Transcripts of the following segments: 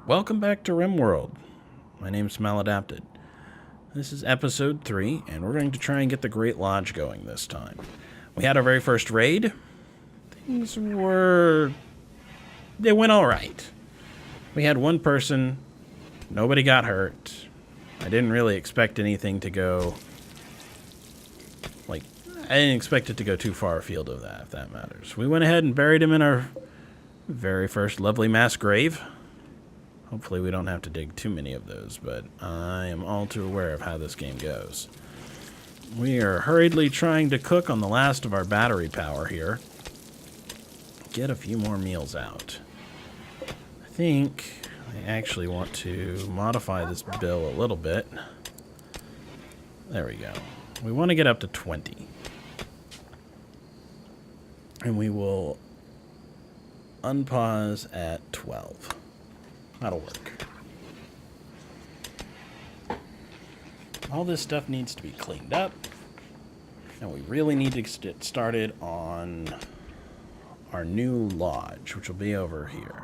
Welcome back to RimWorld. My name's Maladapted. This is episode 3, and we're going to try and get the Great Lodge going this time. We had our very first raid. They went alright. We had one person, nobody got hurt. I didn't really expect anything to go... I didn't expect it to go too far afield of that, if that matters. We went ahead and buried him in our very first lovely mass grave. Hopefully we don't have to dig too many of those, but I am all too aware of how this game goes. We are hurriedly trying to cook on the last of our battery power here. Get a few more meals out. I think I actually want to modify this bill a little bit. There we go. We want to get up to 20. And we will unpause at 12. That'll work. All this stuff needs to be cleaned up. And we really need to get started on our new lodge, which will be over here.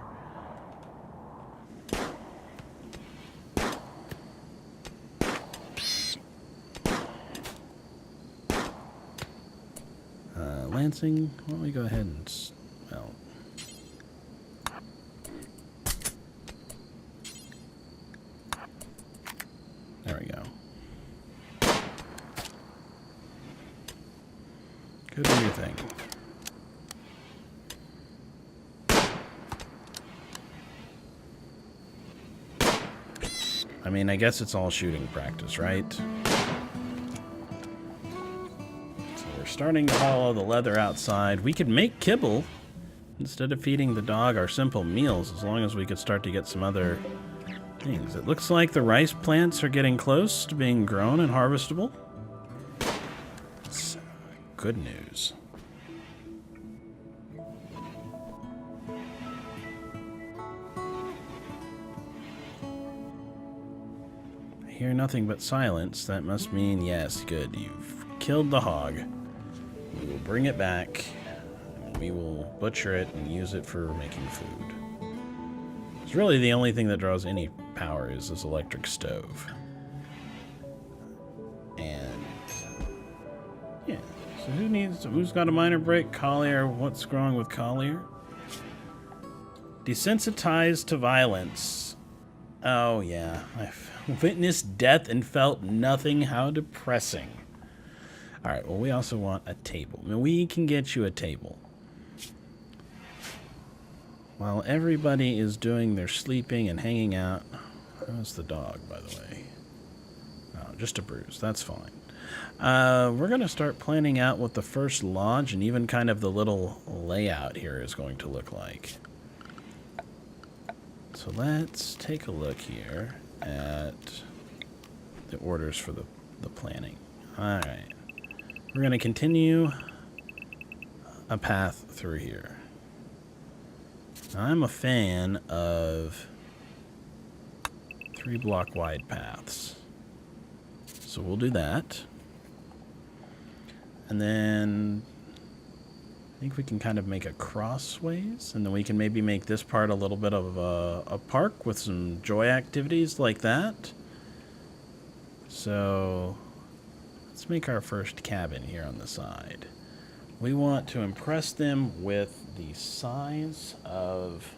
Lansing, why don't we go ahead and... well... there we go. Go do your thing. I mean, I guess it's all shooting practice, right? So we're starting to hollow the leather outside. We could make kibble instead of feeding the dog our simple meals, as long as we could start to get some other things. It looks like the rice plants are getting close to being grown and harvestable. It's good news. I hear nothing but silence. That must mean, yes, good. You've killed the hog. We will bring it back, and we will butcher it and use it for making food. It's really the only thing that draws any power is this electric stove. And yeah, so who's got a minor break? Collier, what's wrong with Collier? Desensitized to violence. Oh yeah, I've witnessed death and felt nothing. How depressing. Alright, well we also want a table. I mean, we can get you a table. While everybody is doing their sleeping and hanging out. How's the dog, by the way? Oh, just a bruise. That's fine. We're going to start planning out what the first lodge and even kind of the little layout here is going to look like. So let's take a look here at the orders for the planning. Alright. We're going to continue a path through here. I'm a fan of 3-block wide paths. So we'll do that. And then I think we can kind of make a crossways, and then we can maybe make this part a little bit of a park with some joy activities like that. So let's make our first cabin here on the side. We want to impress them with the size of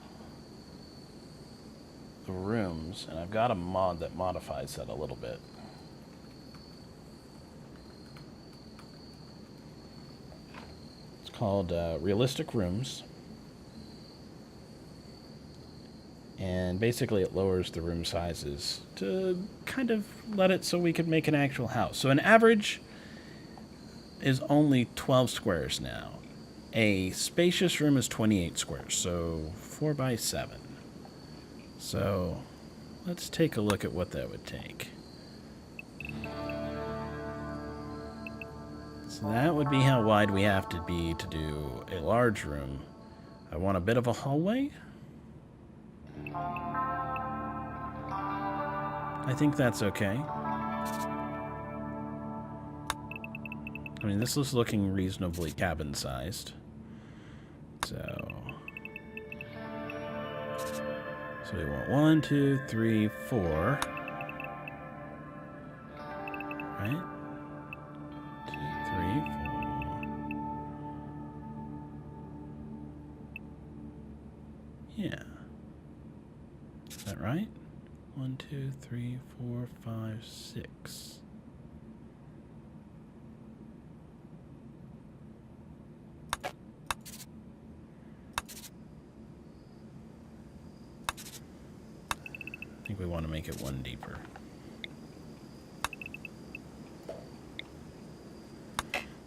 the rooms, and I've got a mod that modifies that a little bit. It's called Realistic Rooms, and basically it lowers the room sizes to kind of let it so we could make an actual house. So an average is only 12 squares now. A spacious room is 28 squares, so 4 by 7. So let's take a look at what that would take. So that would be how wide we have to be to do a large room. I want a bit of a hallway. I think that's okay. I mean, this is looking reasonably cabin-sized. So So we want 1, 2, 3, 4. Right? 2, 3, 4. Yeah. Is that right? 1, 2, 3, 4, 5, 6. I think we want to make it one deeper.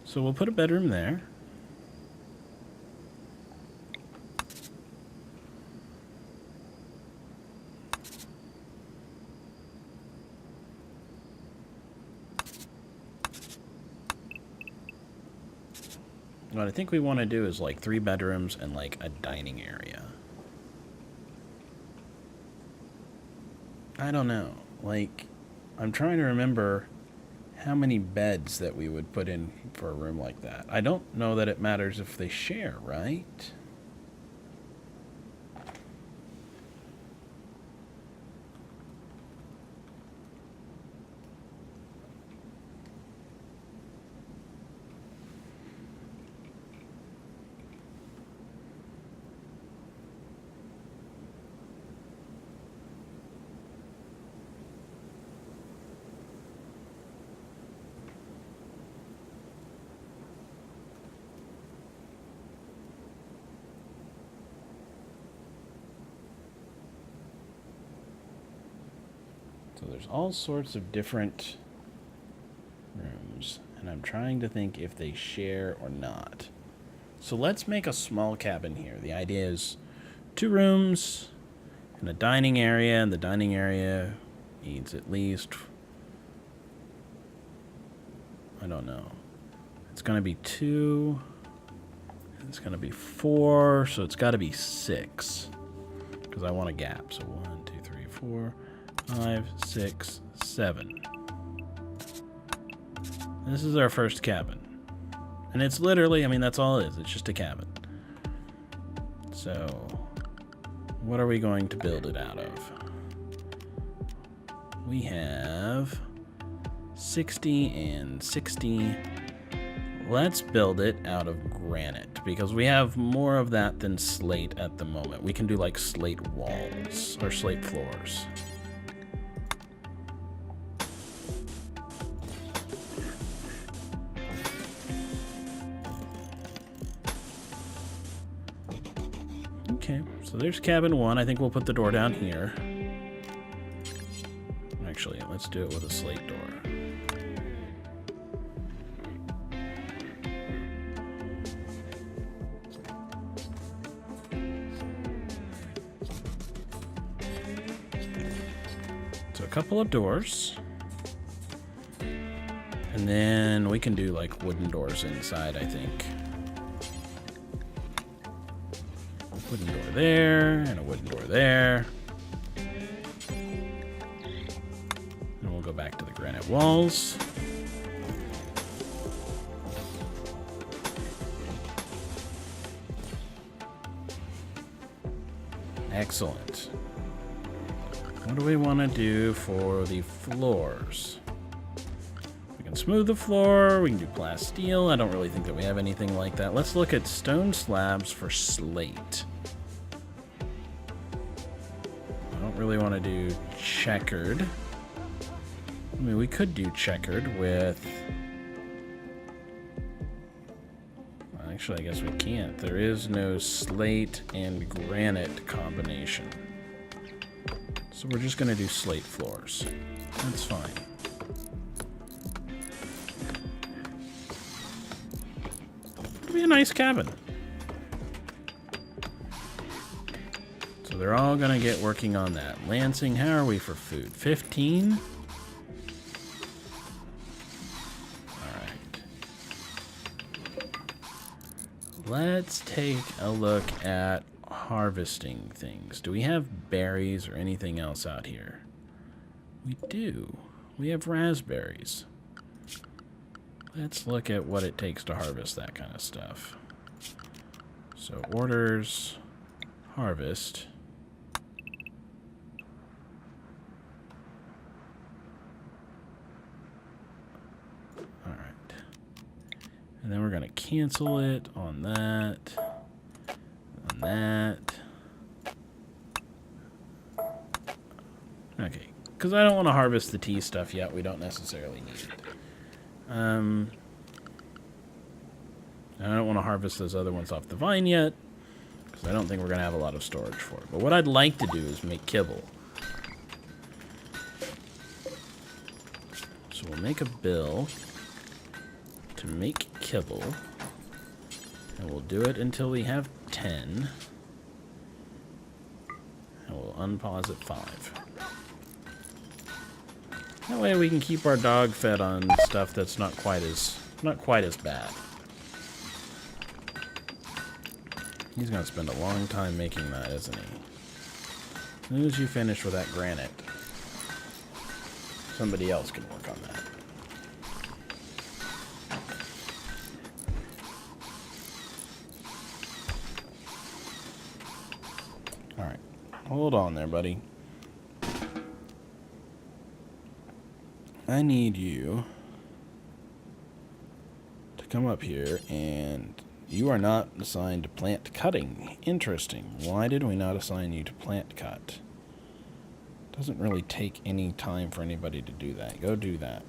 So we'll put a bedroom there. What I think we want to do is like 3 bedrooms and like a dining area. I don't know. Like, I'm trying to remember how many beds that we would put in for a room like that. I don't know that it matters if they share, right? So there's all sorts of different rooms, and I'm trying to think if they share or not. So let's make a small cabin here. The idea is 2 rooms and a dining area, and the dining area needs at least, I don't know. It's going to be 2, it's going to be 4, so it's got to be 6, because I want a gap. So 1, 2, 3, 4, 5, 6, 7. This is our first cabin. And it's literally, I mean, that's all it is. It's just a cabin. So, what are we going to build it out of? We have 60 and 60. Let's build it out of granite, because we have more of that than slate at the moment. We can do like slate walls, or slate floors. Okay, so there's cabin 1. I think we'll put the door down here. Actually, let's do it with a slate door. So a couple of doors. And then we can do like wooden doors inside, I think. Wooden door there, and a wooden door there. And we'll go back to the granite walls. Excellent. What do we want to do for the floors? We can smooth the floor, we can do plasteel. I don't really think that we have anything like that. Let's look at stone slabs for slate. I don't really want to do checkered. I mean, we could do checkered with... Actually, I guess we can't. There is no slate and granite combination. So we're just going to do slate floors. That's fine. It'll be a nice cabin. So they're all going to get working on that. Lansing, how are we for food? 15? Let's take a look at harvesting things. Do we have berries or anything else out here? We do. We have raspberries. Let's look at what it takes to harvest that kind of stuff. So orders, harvest. And then we're going to cancel it on that. On that. Okay. Because I don't want to harvest the tea stuff yet. We don't necessarily need it. I don't want to harvest those other ones off the vine yet. Because I don't think we're going to have a lot of storage for it. But what I'd like to do is make kibble. So we'll make a bill to make kibble. And we'll do it until we have 10. And we'll unpause at 5. That way we can keep our dog fed on stuff that's not quite as bad. He's gonna spend a long time making that, isn't he? As soon as you finish with that granite, somebody else can work on that. Alright. Hold on there, buddy. I need you to come up here, and you are not assigned to plant cutting. Interesting. Why did we not assign you to plant cut? Doesn't really take any time for anybody to do that. Go do that.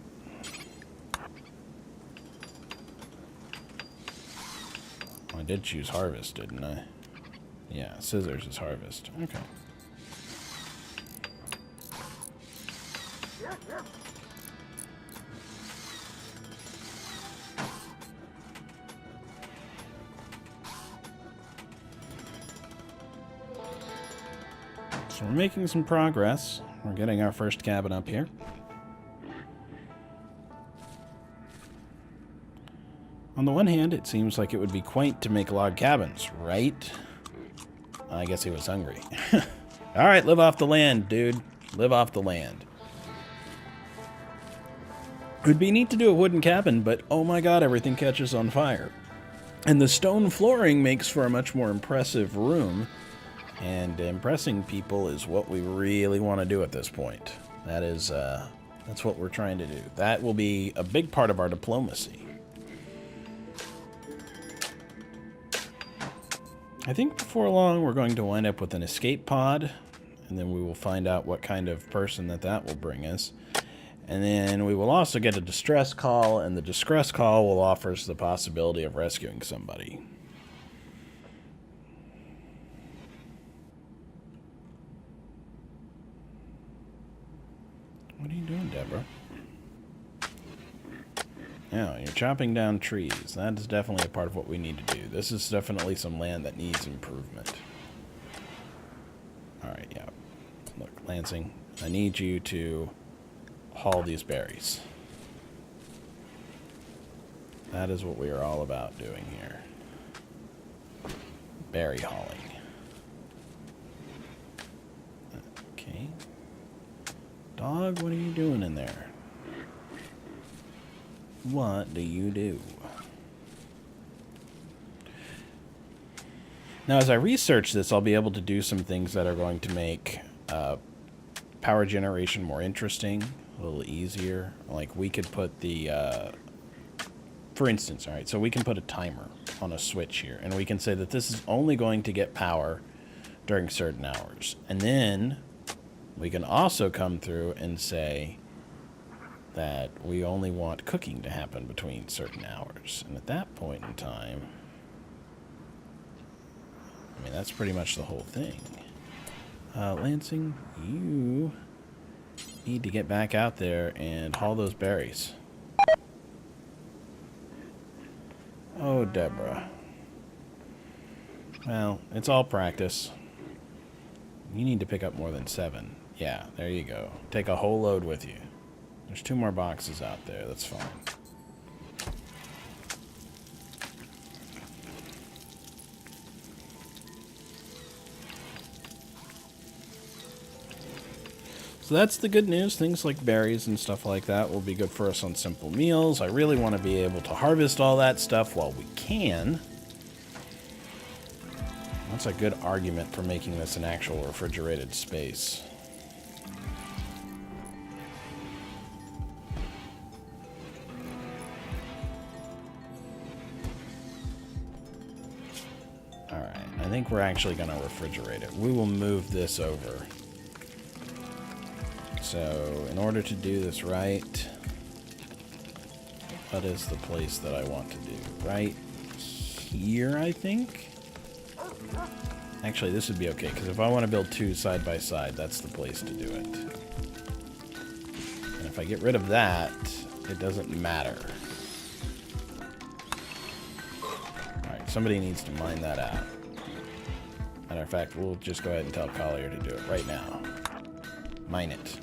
I did choose harvest, didn't I? Yeah, scissors is harvest. Okay. So we're making some progress. We're getting our first cabin up here. On the one hand, it seems like it would be quaint to make log cabins, right? I guess he was hungry. Alright, live off the land, dude. Live off the land. It would be neat to do a wooden cabin, but oh my god, everything catches on fire. And the stone flooring makes for a much more impressive room. And impressing people is what we really want to do at this point. That's what we're trying to do. That will be a big part of our diplomacy. I think before long we're going to wind up with an escape pod, and then we will find out what kind of person that will bring us. And then we will also get a distress call, and the distress call will offer us the possibility of rescuing somebody. What are you doing, Deborah? Now, you're chopping down trees. That is definitely a part of what we need to do. This is definitely some land that needs improvement. Alright, yeah. Look, Lansing, I need you to haul these berries. That is what we are all about doing here. Berry hauling. Okay. Dog, what are you doing in there? What do you do? Now, as I research this, I'll be able to do some things that are going to make power generation more interesting, a little easier. Like, we could put the... for instance, all right, so we can put a timer on a switch here, and we can say that this is only going to get power during certain hours. And then we can also come through and say that we only want cooking to happen between certain hours. And at that point in time, I mean, that's pretty much the whole thing. Lansing, you need to get back out there and haul those berries. Oh, Deborah. Well, it's all practice. You need to pick up more than 7. Yeah, there you go. Take a whole load with you. There's 2 more boxes out there. That's fine. So that's the good news. Things like berries and stuff like that will be good for us on simple meals. I really want to be able to harvest all that stuff while we can. That's a good argument for making this an actual refrigerated space. think we're actually going to refrigerate it. We will move this over. So, in order to do this right, what is the place that I want to do? Right here, I think? Actually, this would be okay, because if I want to build two side by side, that's the place to do it. And if I get rid of that, it doesn't matter. Alright, somebody needs to mine that out. Matter of fact, we'll just go ahead and tell Collier to do it right now. Mine it.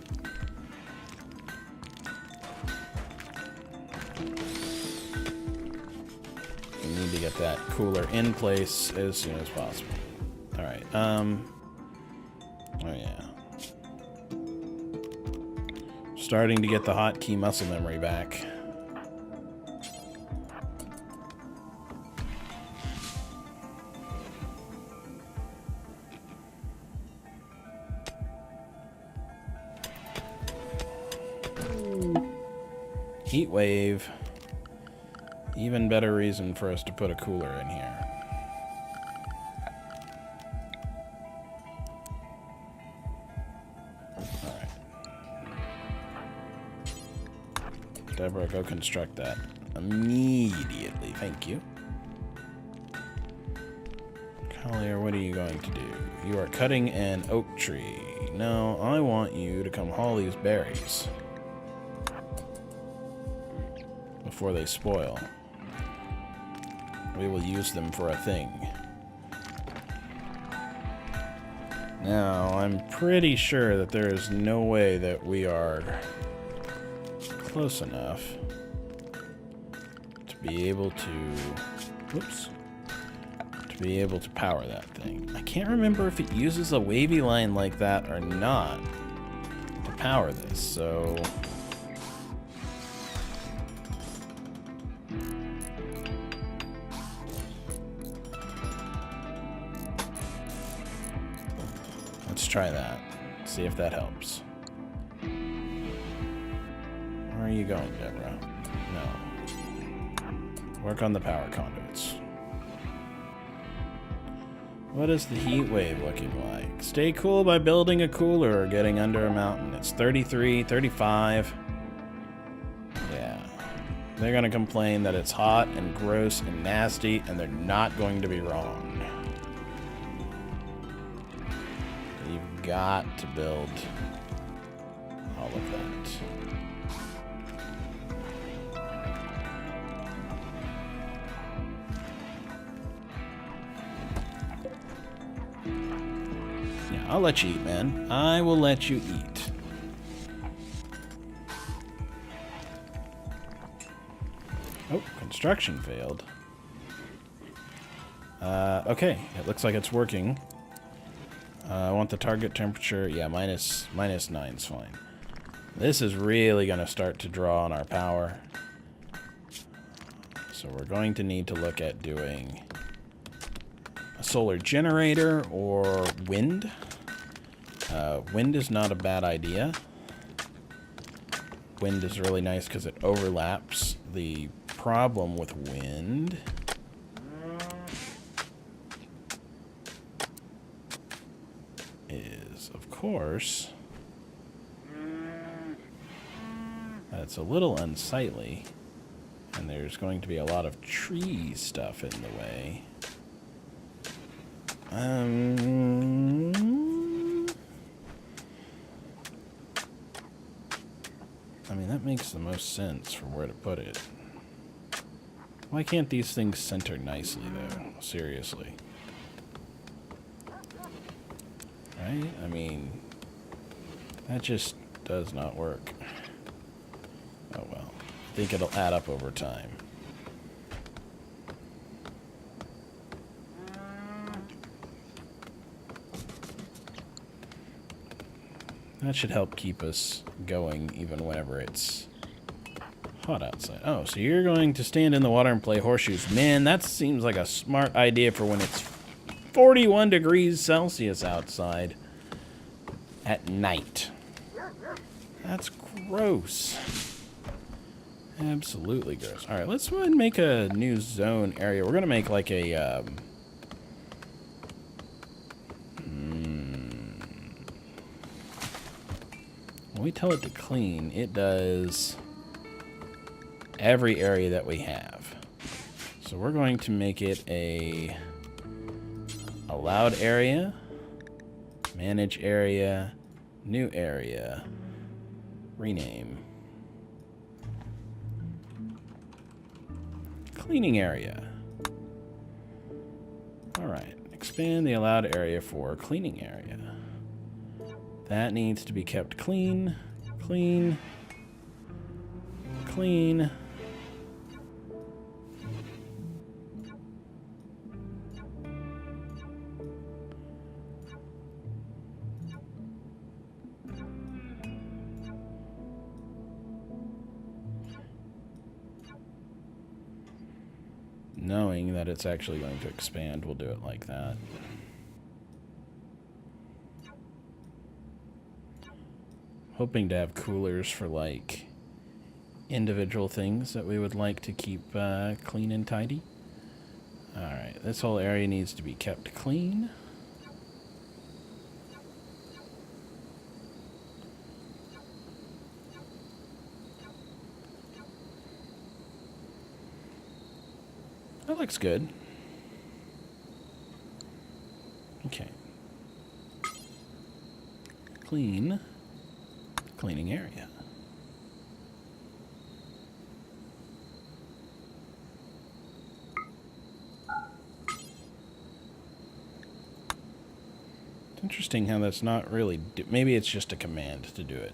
We need to get that cooler in place as soon as possible. Alright, oh yeah. Starting to get the hotkey muscle memory back. Heat wave. Even better reason for us to put a cooler in here. Alright. Deborah, go construct that immediately. Thank you. Collier, what are you going to do? You are cutting an oak tree. No, I want you to come haul these berries before they spoil. We will use them for a thing. Now, I'm pretty sure that there is no way that we are close enough to be able to... Whoops. To be able to power that thing. I can't remember if it uses a wavy line like that or not to power this, so... Let's try that. See if that helps. Where are you going, Deborah? No. Work on the power conduits. What is the heat wave looking like? Stay cool by building a cooler or getting under a mountain. It's 33, 35. Yeah. They're going to complain that it's hot and gross and nasty, and they're not going to be wrong. You've got to build all of that. Yeah, I'll let you eat, man. I will let you eat. Oh, construction failed. Okay, it looks like it's working. I want the target temperature. Yeah, minus 9's fine. This is really going to start to draw on our power. So we're going to need to look at doing a solar generator or wind. Wind is not a bad idea. Wind is really nice because it overlaps. The problem with wind is, of course, it's a little unsightly, and there's going to be a lot of tree stuff in the way. I mean, that makes the most sense for where to put it. Why can't these things center nicely, though? Seriously. Right? I mean, that just does not work. Oh well. I think it'll add up over time. That should help keep us going even whenever it's hot outside. Oh, so you're going to stand in the water and play horseshoes. Man, that seems like a smart idea for when it's 41 degrees Celsius outside at night. That's gross. Absolutely gross. All right, let's go ahead and make a new zone area. We're going to make like a when we tell it to clean, it does every area that we have. So we're going to make it a allowed area, manage area, new area, rename. Cleaning area. Alright, expand the allowed area for cleaning area. That needs to be kept clean, clean, clean. Knowing that it's actually going to expand, we'll do it like that. Hoping to have coolers for, like, individual things that we would like to keep clean and tidy. Alright, this whole area needs to be kept clean. That looks good. Okay. Clean. Cleaning area. It's interesting how that's not really... Maybe it's just a command to do it.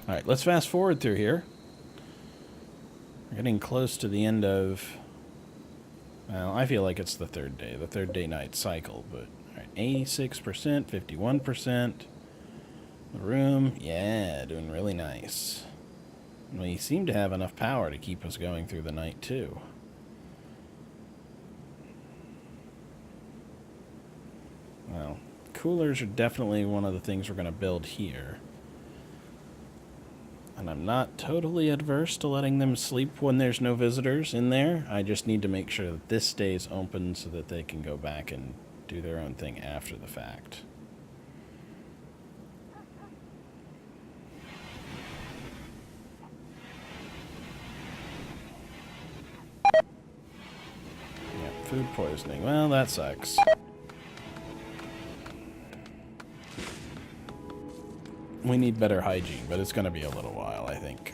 Alright, let's fast forward through here. We're getting close to the end of... Well, I feel like it's the third day night cycle, but alright, 86%, 51%. The room, yeah, doing really nice. And we seem to have enough power to keep us going through the night, too. Well, coolers are definitely one of the things we're going to build here. And I'm not totally adverse to letting them sleep when there's no visitors in there. I just need to make sure that this stays open so that they can go back and do their own thing after the fact. Yeah, food poisoning. Well, that sucks. We need better hygiene, but it's going to be a little while, I think.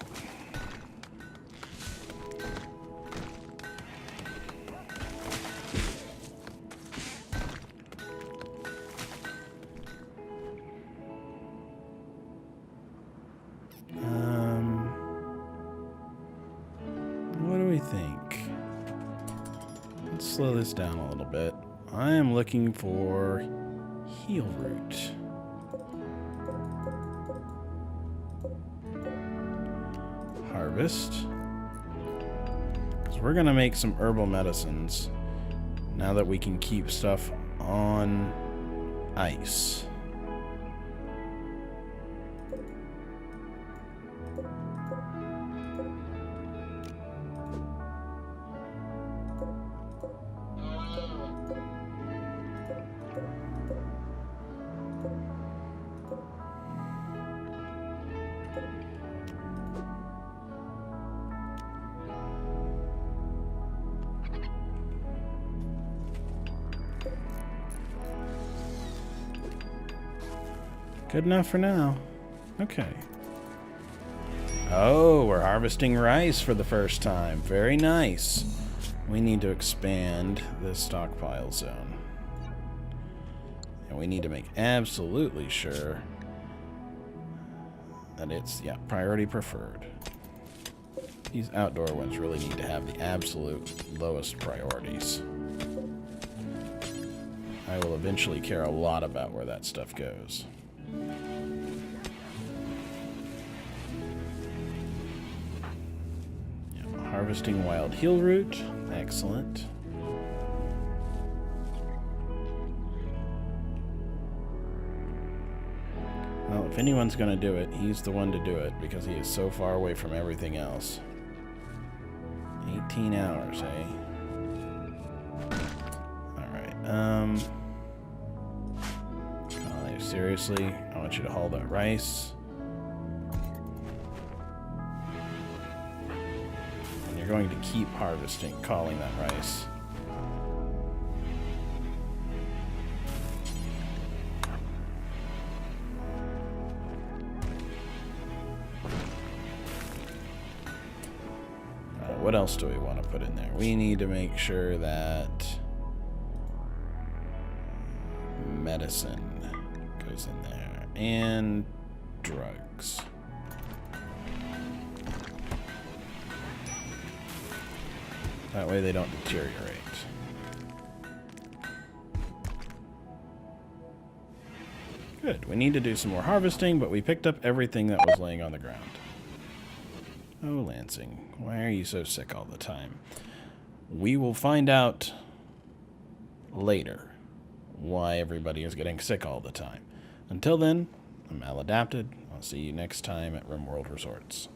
What do we think? Let's slow this down a little bit. I am looking for heal root. Harvest. So we're gonna make some herbal medicines now that we can keep stuff on ice. Good enough for now. Okay. Oh, we're harvesting rice for the first time. Very nice. We need to expand this stockpile zone. And we need to make absolutely sure that it's, yeah, priority preferred. These outdoor ones really need to have the absolute lowest priorities. I will eventually care a lot about where that stuff goes. Harvesting wild heal root. Excellent. Well, if anyone's going to do it, he's the one to do it because he is so far away from everything else. 18 hours, eh? Alright, seriously, I want you to haul that rice. You're going to keep harvesting, calling that rice. What else do we want to put in there? We need to make sure that medicine goes in there. And drugs. That way they don't deteriorate. Good. We need to do some more harvesting, but we picked up everything that was laying on the ground. Oh, Lansing, why are you so sick all the time? We will find out later why everybody is getting sick all the time. Until then, I'm Maladapted. I'll see you next time at RimWorld Resorts.